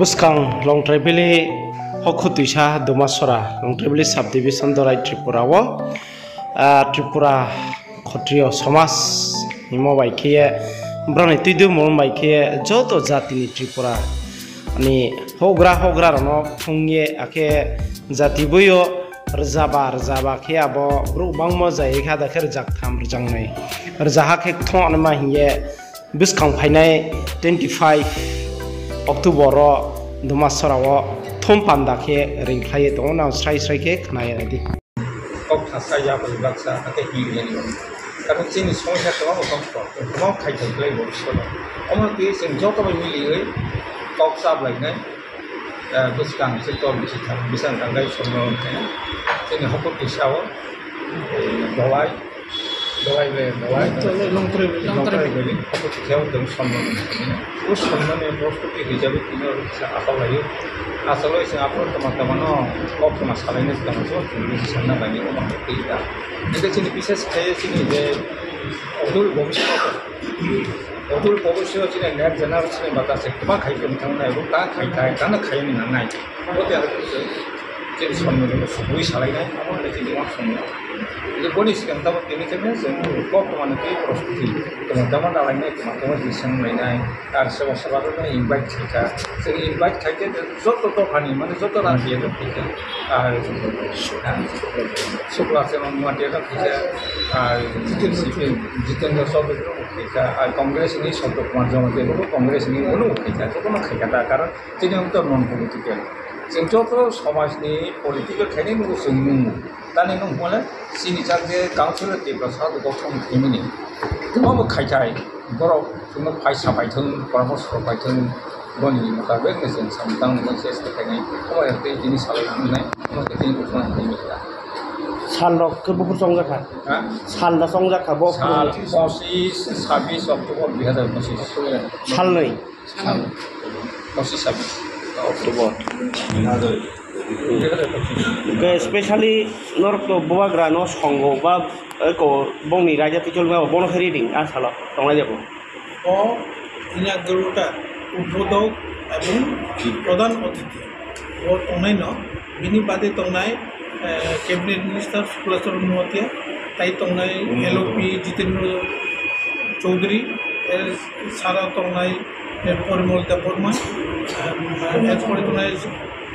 Buskang long tribili Hokutisha Dumasora long tribili subdivision dorai Tripura wo Tripura Khotrio Somas Nimo Baikie Brani Tidu Mon Baikie Joto Jatini Tripura Ani Hogra no Pungye Ake Jatibuyo Rjaba ke abo bro bangmo jai kha da kher jak tham rjangnai rjaha ke thon ma hiye biskang phainai 25 October ro dumasara wo thom panda ke ringkhlai dong na srai ke khnai radi kok thasa ya bal baksa ake hi ni karon chini somsya to mo kom khai thai klai bo so amar ki sing joto ba mili kok sab lai nai biskang se to bisang tangai somno thai ini hukuk isawo dawai long trip hukuk isawo dong সম্মান ও সম্মানে প্রস্তুতি হিসাবে তিনি আশা লাগে আসলে সে আপনার তেমন কখনো সালাইনে তেমন সামনা বানি এইটা এটা চিনি বিশেষ খেয়ে চিনি যে অদূর ভবিষ্যৎ চিনি নেক্সট জেনারেশনে বাতাসে গোबां খাইতে बिथांमोना এবং তা খাইथाय दानो खायनो नांनाय गते jadi सम्मेलन सुबुह सालायनाय आरो jadi माखौनो itu boni siang tamat ini kan kok kemana ke prostitusi teman-teman lainnya teman-teman disang lainnya harus sebab invite kita sering invite kita joto pani mana joto nanti itu kita sekolah semua mati itu kita jitin soal itu kita kongres ini suatu kemajuan itu kongres ini ulu kita itu kan kita karena jadi untuk non politikal जों जत समाजनि political खायनायखौ जों नुयो दा नों होनोब्ला सिनि जागे counsellor देब्लासा Gautam खैमनि गोबां खायथाय बर' जोंनो फायसा बायथों परामर्श बायथों गनि मुताबिक जों सामदां मोनसे खायनाय खमायते दिनि सालायनाय मोनसे दिनि Gautam खैमनि Salok ke buku songjaka Salda songjaka bo 26 Oktober 2025 Salnoi 26 Oktober especially north to Buagra no songo ba ko bongni raja tichol ba bono reading asala tonglai jabo o ina guruta udbodok এবং প্রধান অতিথি ও tongnai no bini bade tongnai cabinet minister Sulasar Muatia tai tongnai LOP Jitendra Chaudhary sara tongnai Porimol Department এরপরে তোমার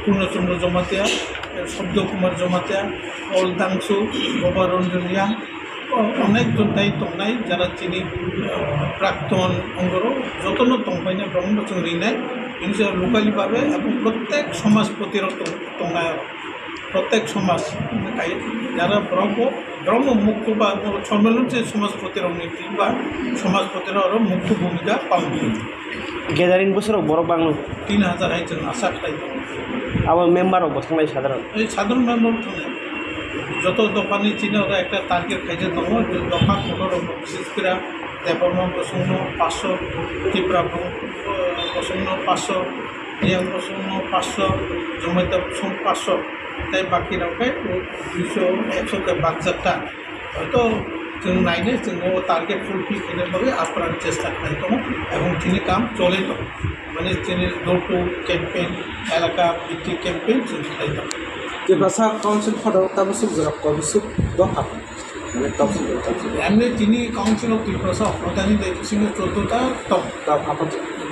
পূর্ণচন্দ্র জমাতিয়া শব্দ Kumar Jamatia all দাংশু বাবা রঞ্জনিয়া অনেকজন তাই তংনাই যারা চিনি প্রাক্তন অঙ্গরও যতন তংপাইনে ব্রহ্মচন্দ্র রিনায় জিনিসের লোকালিভাবে এবং প্রত্যেক সমাজ প্রতিরত তংনায় প্রত্যেক সমাজ যারা ব্রহ্ম মুখ্য বা সম্মেলন যে সমাজ প্রতিরনীতি বা সমাজ প্রতিরোধ মুখ্য ভূমিকা পালন করে গ্যাদারিং বছর বড় বাংলা 3000 আইজন আশা খাই আবার মেম্বারও বসংলাই সাধারণ এই সাধারণ মেম্বার থাকে যত দফানি চিনে ওরা একটা টার্গেট খাইছে দङ দফা 15 বিশেষ করে দেবর্ম প্রসন্ন 500 ত্রিপুরা প্রসন্ন 500 ইয়াং প্রসন্ন 500 জমাইতা প্রসন্ন 500 তাই বাকি রাখবে 200 100 কে বাগজাটা হয়তো जों नायनो जोङो टार्गेट फुलफिल खालामनोबो आप्राण चेष्टा खालामो এবং তিনি কাম চলে তো মানে তিনি ডোর টু ক্যাম্পেইন এলাকা ভিত্তিক ক্যাম্পেইন চালাইতো যে ভাষা কাউন্সিল ফর তাবসুক জরক কবিসুক দফা মানে তাবসুক এমনি তিনি কাউন্সিল অফ ত্রিপুরা প্রধানী দেশিং 14টা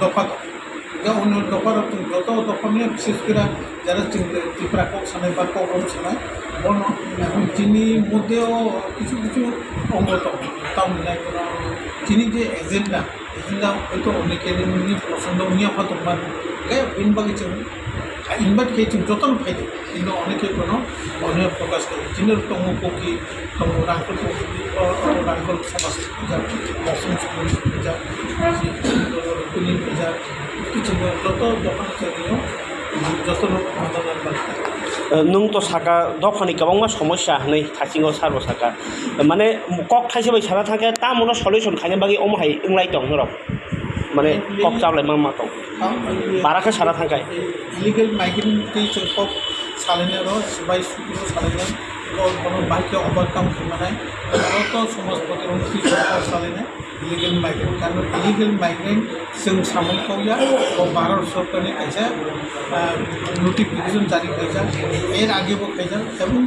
দফা অন্য দফার যত দফা নিয়ে বিশেষ করে যারা ত্রিপুরা কক সানাই বা কক সানাই এবং তিনি মধ্যেও কিছু অঙ্গতম তাও মিলাই তিনি যে এজেন্ডা হয়তো অনেকের পছন্দ উনি আপাতমান ইনবাগে ইনভাইট খেয়েছেন যতন ফাইদে কিন্তু অনেকে কোনো অনেক প্রকাশ করে যিনি তমু পকি তমু রাঙ্কল রাঙ্কল সমাজ পূজা বসন্ত পূজা কুলি পূজা কিছু যত দোকান চালিয়েও যত লোক মতামত বাড়তে nung to saka dofani kabangma সমস্যা nei thasingo sarbo saka মানে কক থাইছে বাই সারা থাকে তা মনো সলিউশন খাইনে বাকি অমহাই इंलाइ दं नरम মানে কক চাবলাই मा दं बाराखा सारा थांखाय इलिगेल माइग्रेंट কক सालायनाय र बाय सुखो सालायनाय কোনো बाइक ओभारकाम खालामनाय भारत समाज प्रतिरोधी सरकार सालायनाय इलिगेल माइग्रेंट कारण इलिगेल माइग्रेंट जों सामोलखावया भारत सरकारनि खायसे नोटिफिकेशन जारी खायजा एर आगेबो खायजा এবং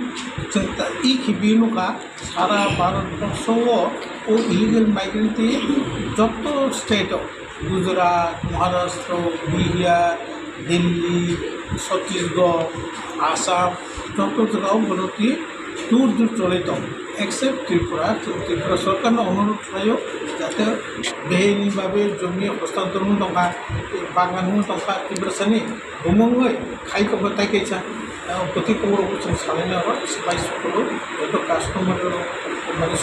जों इ खिबिनुका सारा भारतबर्षाव ओ इलिगेल माइग्रेंट যত स्टेट गुजरात महाराष्ट्र बिहार दिल्ली छत्तीसगढ़ आसाम যত জায়গাও বলতি দূর দূর চলে দं एक्सेप्ट त्रिपुरा त्रिपुरा सरकारनो अनुरोध थायो जाहाथे बेहिनिभावे जमि हस्तांतरण दंखा बागान दंखा त्रिपुरासानि गमङै खायखौबो तायखायसा प्रति खबरखौ जों सालायनो बाय सकलो जत कास्टमार माने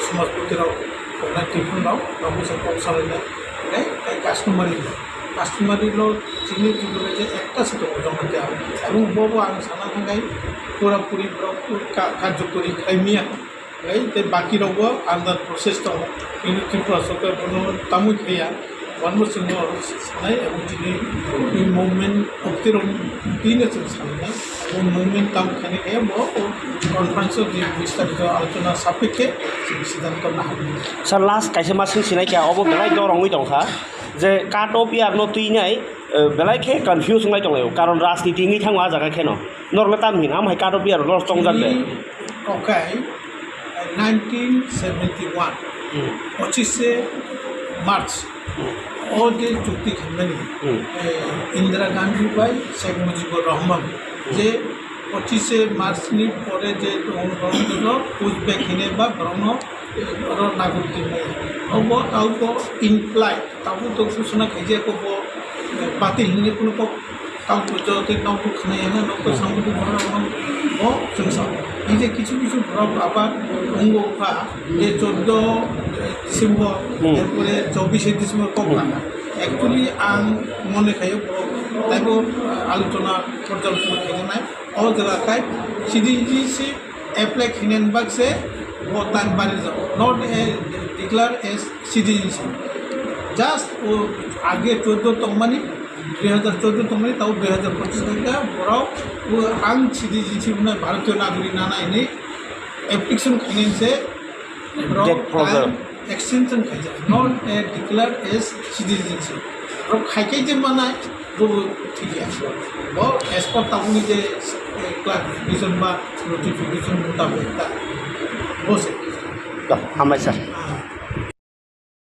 समाज प्रतिराव थानाय त्रिपुराव बाबु जों सालायनो कास्टमारिल' जोंनि त्रिपुराया जे एकटा सोदोब जमाया এবং बबो आं साना थांगाय पुरापुरिफ्राव कार्यकरि खालामिया बाकी रावबो आन्दार प्रसेस दं किन्तु त्रिपुरा सरकारफोरनो तामुखैया बनबोसोंनो सानाय এবং दिनै मुभमेन्ट अक्तिराव दिनो जों साननाय এবং मुभमेन्ट तामुखायनो कनफारेन्सआव जि विस्तारित आलोचना सापेक्षे जों सिद्धान्त लानो सर लास्ट कैसे मा सोंसिनाय क्या अब बेलाय दरङै दंखा जे काट अफ यार न तुइनाय बेलाय के कन्फ्यूज संनाय दंलायो कारण राजनीतिनि थांवा जागा केन नरले तामहिन आमहाय काट अफ यार लस दं जादे ओके 1971 25 मार्च और जे चुक्ति खालामनाय इंदिरा गांधी बाय शेख मुजिबुर रहमान जे 25 मार्चनि परे जे गणतन्त्र उजबेक हिने बा ब्रह्म नागरिक अब ताउको इनप्लाइ ताउको तो घोषणा खाइजे को बातिल हिने कुनो को ताउको जते नाउको खानायानो नौको सामुद्रिक भ्रमण ओ जोंसा इजे किछु किछु भ्रम आबाद अंगफा जे 14 डिसेम्बर एरपरे 24 डिसेम्बर को लाना एक्चुअली आं मने खायो ताइबो आलोचना पर्यालोचना खालामनाय और जगह सिटीजनशिप एप्लाई खालामनाय बागसे वो टाइम बारे जाओ not a declare as citizenship just वो आगे 14 तंगमानी 2014 तंगमानी ताऊ 2025 का बराव वो आं सिटीजनशिप ना भारतीय नागरिक नाना इन्हें एप्लीकेशन खाने से एक्सटेंशन खाइजा not a declare as citizenship और खाइके जे माना वो ठीक है वो एज पर ताऊनी जे क्लासिफिकेशन बा नोटिफिकेशन मुताबिक वो से हामबाय सर